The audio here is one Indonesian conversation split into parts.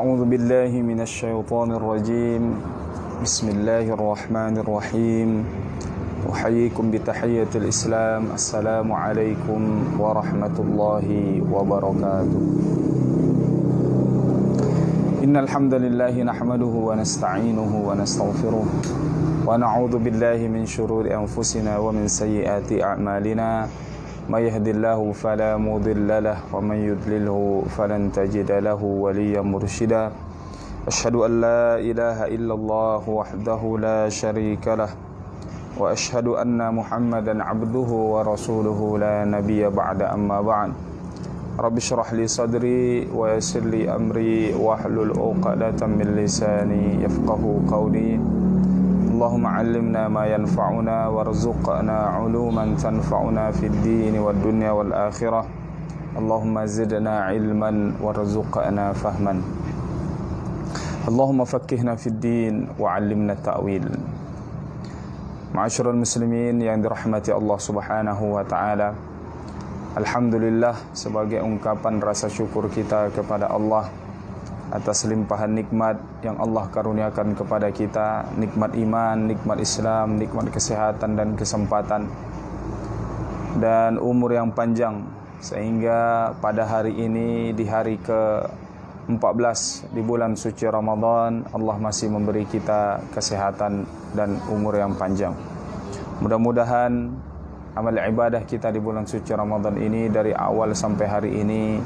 أعوذ بالله من الشيطان الرجيم. بسم الله الرحمن الرحيم. أحييكم بتحية الإسلام. السلام عليكم ورحمة الله وبركاته. إن الحمد لله نحمده ونستعينه ونستغفره ونعوذ بالله من شرور أنفسنا ومن سيئات أعمالنا. ما يهد الله فلا مضل له ومن يضلله فلن تجد له وليا مرشدا. أشهد أن لا إله إلا الله وحده لا شريك له وأشهد أن محمدا عبده ورسوله لا نبي بعد. أما بعد، رب اشرح لي صدري ويسر لي أمري واحلل عقدة من لساني يفقهوا قولي. اللهم علمنا ما ينفعنا وارزقنا علوما تنفعنا في الدين والدنيا والآخرة. اللهم زدنا علما وارزقنا فهما. اللهم فقهنا في الدين وعلمنا التأويل. Ma'asyiral muslimin yang dirahmati Allah Subhanahu wa taala. Alhamdulillah, sebagai ungkapan rasa syukur kita kepada Allah atas limpahan nikmat yang Allah karuniakan kepada kita, nikmat iman, nikmat Islam, nikmat kesehatan dan kesempatan dan umur yang panjang, sehingga pada hari ini, di hari ke-14 di bulan suci Ramadan, Allah masih memberi kita kesehatan dan umur yang panjang. Mudah-mudahan amal ibadah kita di bulan suci Ramadan ini dari awal sampai hari ini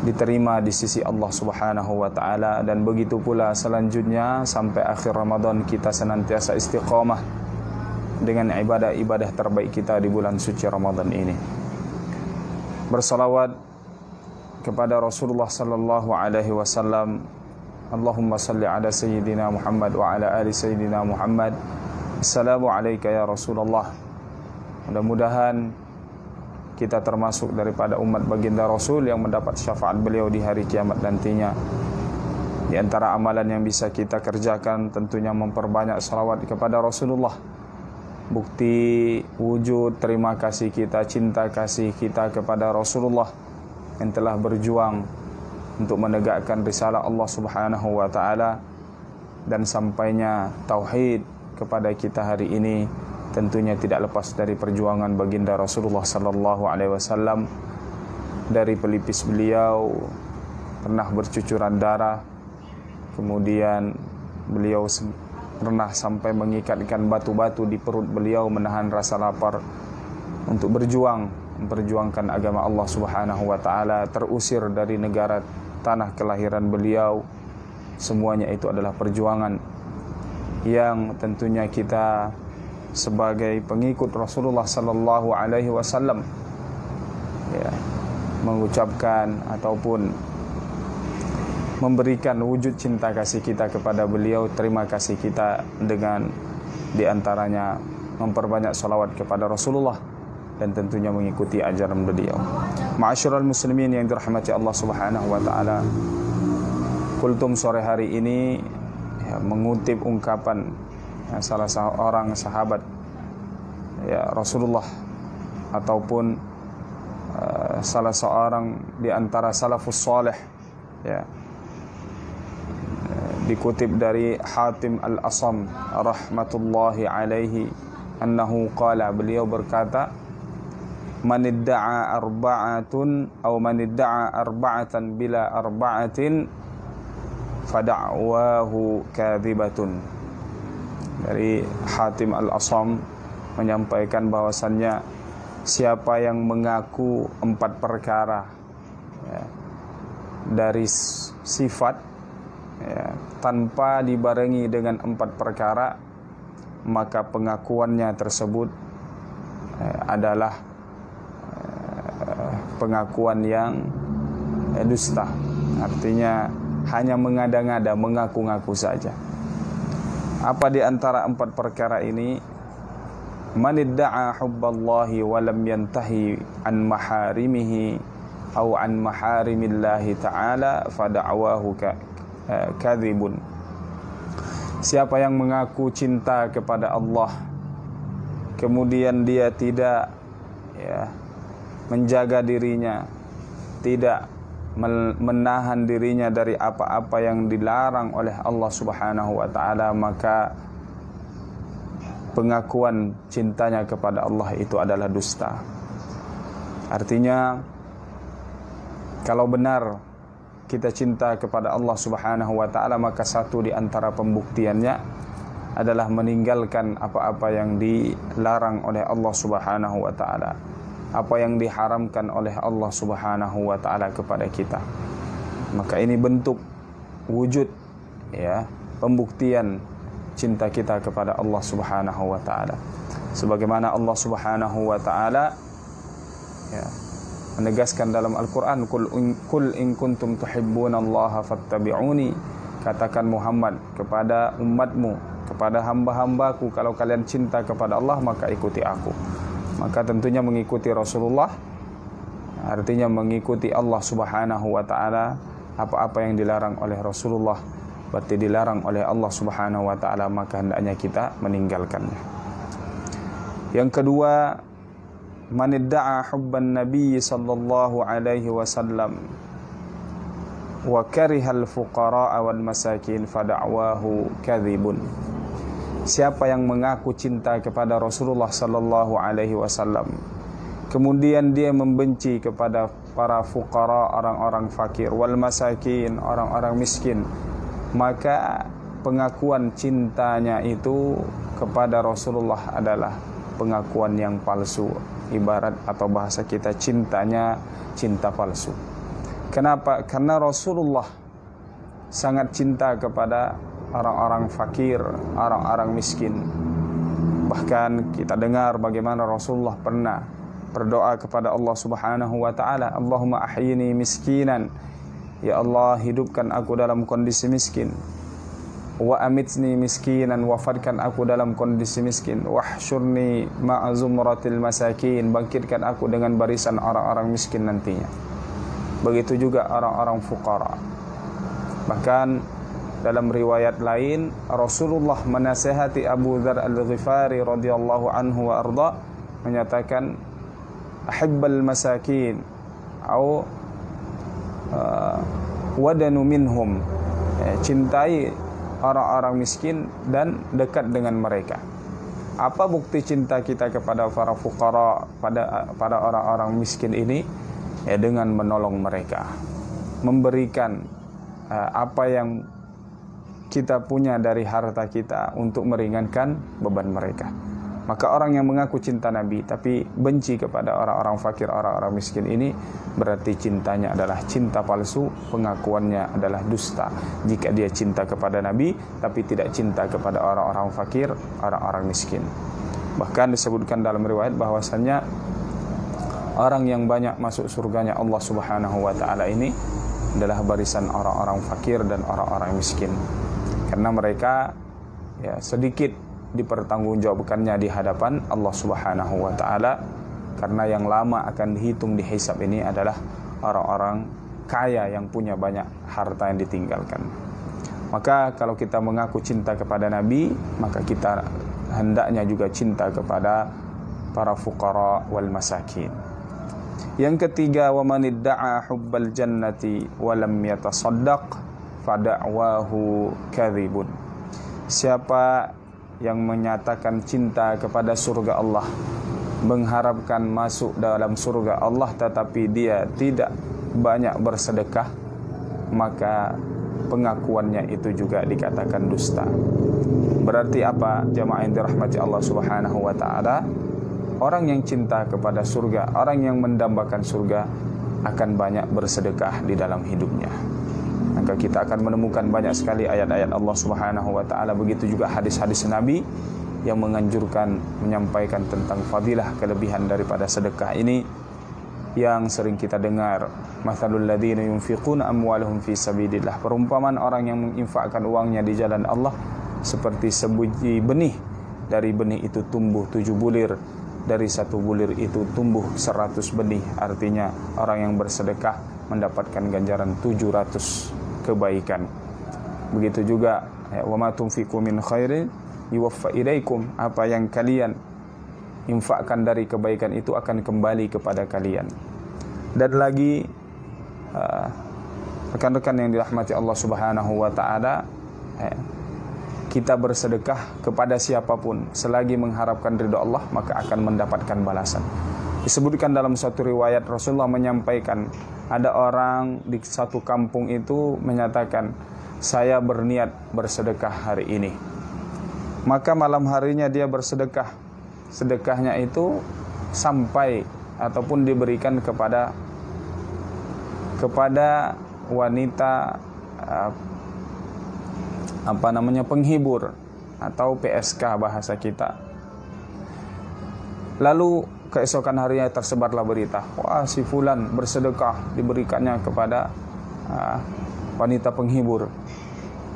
diterima di sisi Allah Subhanahu wa taala, dan begitu pula selanjutnya sampai akhir Ramadan kita senantiasa istiqamah dengan ibadah-ibadah terbaik kita di bulan suci Ramadan ini. Bersalawat kepada Rasulullah sallallahu alaihi wasallam. Allahumma salli ala sayyidina Muhammad wa ala ali sayyidina Muhammad. Assalamu alayka ya Rasulullah. Mudah-mudahan kita termasuk daripada umat baginda Rasul yang mendapat syafaat beliau di hari kiamat nantinya. Di antara amalan yang bisa kita kerjakan tentunya memperbanyak salawat kepada Rasulullah. Bukti wujud terima kasih kita, cinta kasih kita kepada Rasulullah yang telah berjuang untuk menegakkan risalah Allah Subhanahu wa taala, dan sampainya tauhid kepada kita hari ini tentunya tidak lepas dari perjuangan baginda Rasulullah sallallahu alaihi wasallam. Dari pelipis beliau pernah bercucuran darah, kemudian beliau pernah sampai mengikatkan batu-batu di perut beliau menahan rasa lapar untuk memperjuangkan agama Allah Subhanahu wa taala, terusir dari negara tanah kelahiran beliau. Semuanya itu adalah perjuangan yang tentunya kita sebagai pengikut Rasulullah sallallahu alaihi wasallam mengucapkan ataupun memberikan wujud cinta kasih kita kepada beliau, terima kasih kita dengan diantaranya memperbanyak salawat kepada Rasulullah dan tentunya mengikuti ajaran beliau. Ma'asyiral muslimin yang dirahmati Allah Subhanahu wa taala, kultum sore hari ini mengutip ungkapan salah seorang sahabat Rasulullah ataupun salah seorang di antara salafus salih, dikutip dari Hatim al-Asam rahmatullahi alaihi annahu qala, beliau berkata, man idda'a arba'atan bila arba'atin fada'wahu kadhibatun. Dari Hatim al-Asam menyampaikan bahwasannya siapa yang mengaku 4 perkara dari sifat tanpa dibarengi dengan 4 perkara, maka pengakuannya tersebut adalah pengakuan yang dusta. Artinya hanya mengada-ngada, mengaku-ngaku saja. Apa di antara 4 perkara ini? Man idda'a hubballahi wa lam yantahi an maharimihi aw an maharimillahi ta'ala fada'wahu kadhibun. Siapa yang mengaku cinta kepada Allah, kemudian dia tidak menjaga dirinya, tidak menahan dirinya dari apa-apa yang dilarang oleh Allah Subhanahu wa taala, maka pengakuan cintanya kepada Allah itu adalah dusta. Artinya, kalau benar kita cinta kepada Allah Subhanahu wa taala, maka satu di antara pembuktiannya adalah meninggalkan apa-apa yang dilarang oleh Allah Subhanahu wa taala, apa yang diharamkan oleh Allah Subhanahu wa taala kepada kita. Maka ini bentuk wujud, ya, pembuktian cinta kita kepada Allah Subhanahu wa taala. Sebagaimana Allah Subhanahu wa taala, ya, menegaskan dalam Al-Qur'an, Qul in kuntum tuhibbunallaha fattabi'uni. Katakan Muhammad kepada umatmu, kepada hamba-hambaku, kalau kalian cinta kepada Allah maka ikuti aku. Maka tentunya mengikuti Rasulullah artinya mengikuti Allah Subhanahu wa taala. Apa-apa yang dilarang oleh Rasulullah berarti dilarang oleh Allah Subhanahu wa taala, maka hendaknya kita meninggalkannya. Yang kedua, man idda'a hubban nabiy sallallahu alaihi wasallam wa kariha al-fuqara wal masakin fada'wahu kadhibun. Siapa yang mengaku cinta kepada Rasulullah sallallahu alaihi wasallam, kemudian dia membenci kepada para fuqara, orang-orang fakir, wal masakin, orang-orang miskin, maka pengakuan cintanya itu kepada Rasulullah adalah pengakuan yang palsu. Ibarat atau bahasa kita, cintanya cinta palsu. Kenapa? Karena Rasulullah sangat cinta kepada orang-orang fakir, orang-orang miskin. Bahkan kita dengar bagaimana Rasulullah pernah berdoa kepada Allah Subhanahu wa taala, Allahumma ahyini miskinan, ya Allah hidupkan aku dalam kondisi miskin, wa amitni miskinan, wafatkan aku dalam kondisi miskin, wahsyurni ma'a zumratil masakin, bangkitkan aku dengan barisan orang-orang miskin nantinya. Begitu juga orang-orang fuqara. Bahkan dalam riwayat lain, Rasulullah menasihati Abu Dzar Al-Ghifari radhiyallahu anhu wa arda, menyatakan ahibbal masakin atau wadanu minhum, cintai orang-orang miskin dan dekat dengan mereka. Apa bukti cinta kita kepada para fuqara, pada orang-orang miskin ini? Ya, dengan menolong mereka, memberikan apa yang kita punya dari harta kita untuk meringankan beban mereka. Maka orang yang mengaku cinta Nabi tapi benci kepada orang-orang fakir, orang-orang miskin ini, berarti cintanya adalah cinta palsu, pengakuannya adalah dusta. Jika dia cinta kepada Nabi tapi tidak cinta kepada orang-orang fakir, orang-orang miskin. Bahkan disebutkan dalam riwayat bahwasannya orang yang banyak masuk surganya Allah Subhanahu wa taala ini adalah barisan orang-orang fakir dan orang-orang miskin. Karena mereka ya sedikit dipertanggungjawabkannya di hadapan Allah Subhanahu wa taala, karena yang lama akan dihitung di hisab ini adalah orang-orang kaya yang punya banyak harta yang ditinggalkan. Maka kalau kita mengaku cinta kepada Nabi, maka kita hendaknya juga cinta kepada para fuqara wal masakin. Yang ketiga, wa man idda'a hubbal jannati wa lam yatasaddaq fada'wahu kadhibun. Siapa yang menyatakan cinta kepada surga Allah, mengharapkan masuk dalam surga Allah tetapi dia tidak banyak bersedekah, maka pengakuannya itu juga dikatakan dusta. Berarti apa, jamaah yang dirahmati Allah Subhanahu wa taala? Orang yang cinta kepada surga, orang yang mendambakan surga, akan banyak bersedekah di dalam hidupnya. Maka kita akan menemukan banyak sekali ayat-ayat Allah Subhanahu wa taala, begitu juga hadis-hadis Nabi yang menganjurkan, menyampaikan tentang fadilah, kelebihan daripada sedekah ini yang sering kita dengar. Mathalul ladzina yunfiquna amwalahum fi sabilillah. Perumpamaan orang yang menginfakkan uangnya di jalan Allah seperti sebiji benih. Dari benih itu tumbuh 7 bulir. Dari 1 bulir itu tumbuh 100 benih. Artinya orang yang bersedekah mendapatkan ganjaran 700 kebaikan. Begitu juga wa ma tunfiqu min khairin yuwaffa ilaikum. Apa yang kalian infakkan dari kebaikan itu akan kembali kepada kalian. Dan lagi rekan-rekan yang dirahmati Allah Subhanahu wa taala, kita bersedekah kepada siapapun selagi mengharapkan ridha Allah, maka akan mendapatkan balasan. Disebutkan dalam suatu riwayat, Rasulullah menyampaikan, ada orang di satu kampung itu menyatakan, saya berniat bersedekah hari ini. Maka malam harinya dia bersedekah. Sedekahnya itu sampai ataupun diberikan kepada wanita penghibur atau PSK bahasa kita. Lalu keesokan harinya tersebarlah berita, wah si fulan bersedekah, diberikannya kepada wanita penghibur.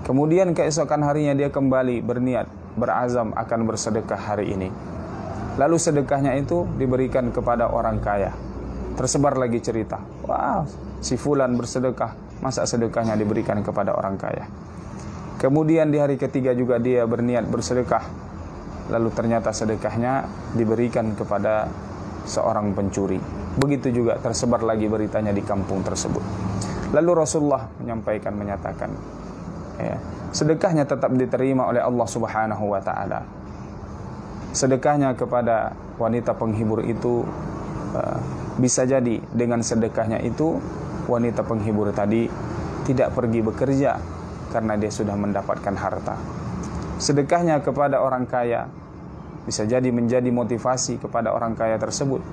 Kemudian keesokan harinya dia kembali berniat, berazam akan bersedekah hari ini. Lalu sedekahnya itu diberikan kepada orang kaya. Tersebar lagi cerita, wah si fulan bersedekah, masa sedekahnya diberikan kepada orang kaya. Kemudian di hari ketiga juga dia berniat bersedekah. Lalu ternyata sedekahnya diberikan kepada seorang pencuri. Begitu juga tersebar lagi beritanya di kampung tersebut. Lalu Rasulullah menyatakan, sedekahnya tetap diterima oleh Allah Subhanahu wa taala. Sedekahnya kepada wanita penghibur itu bisa jadi dengan sedekahnya itu wanita penghibur tadi tidak pergi bekerja karena dia sudah mendapatkan harta. Sedekahnya kepada orang kaya bisa jadi menjadi motivasi kepada orang kaya tersebut.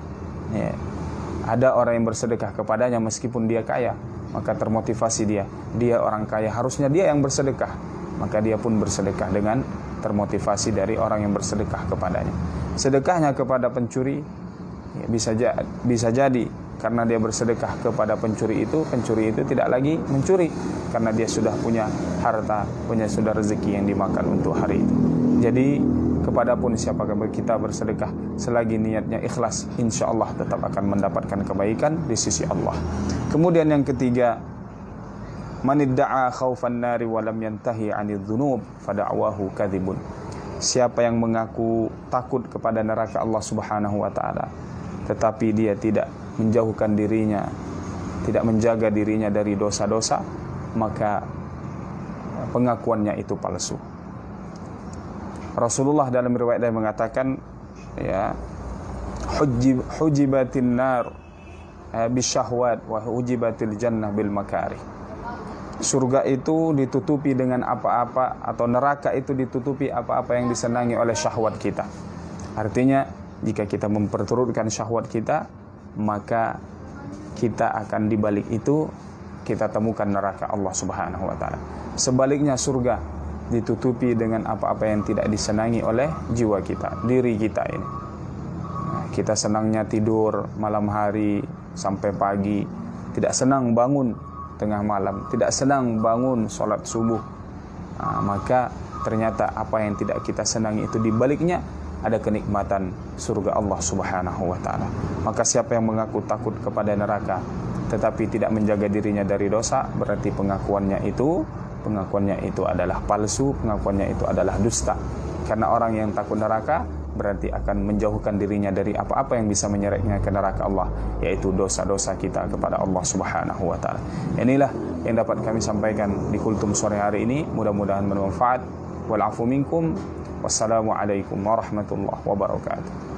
Ada orang yang bersedekah kepadanya meskipun dia kaya, maka termotivasi dia orang kaya, harusnya dia yang bersedekah, maka dia pun bersedekah dengan termotivasi dari orang yang bersedekah kepadanya. Sedekahnya kepada pencuri bisa jadi karena dia bersedekah kepada pencuri itu tidak lagi mencuri karena dia sudah punya harta, sudah rezeki yang dimakan untuk hari itu. Jadi kepadapun siapa kita bersedekah selagi niatnya ikhlas, insya Allah tetap akan mendapatkan kebaikan di sisi Allah. Kemudian yang ketiga, man idda'a khaufan nari wa lam yantahi 'anil dzunub fada'wahu kadzibun. Siapa yang mengaku takut kepada neraka Allah Subhanahu wa taala tetapi dia tidak menjauhkan dirinya, tidak menjaga dirinya dari dosa-dosa, maka pengakuannya itu palsu. Rasulullah dalam riwayat lain mengatakan, hujibatin nar bisyahwat wa hujibatil jannah bil makarih. Surga itu ditutupi dengan apa-apa, atau neraka itu ditutupi apa-apa yang disenangi oleh syahwat kita. Artinya jika kita memperturutkan syahwat kita, maka kita akan dibalik itu kita temukan neraka Allah Subhanahu wa taala. Sebaliknya surga ditutupi dengan apa-apa yang tidak disenangi oleh jiwa kita, diri kita ini. Kita senangnya tidur malam hari sampai pagi, tidak senang bangun tengah malam, tidak senang bangun sholat subuh. Maka ternyata apa yang tidak kita senangi itu dibaliknya ada kenikmatan surga Allah Subhanahu wa taala. Maka siapa yang mengaku takut kepada neraka tetapi tidak menjaga dirinya dari dosa, berarti pengakuannya itu adalah palsu, pengakuannya itu adalah dusta. Karena orang yang takut neraka berarti akan menjauhkan dirinya dari apa-apa yang bisa menyeretnya ke neraka Allah, yaitu dosa-dosa kita kepada Allah Subhanahu wa taala. Inilah yang dapat kami sampaikan di kultum sore hari ini, mudah-mudahan bermanfaat. Wal afu minkum. Wassalamualaikum warahmatullahi wabarakatuh.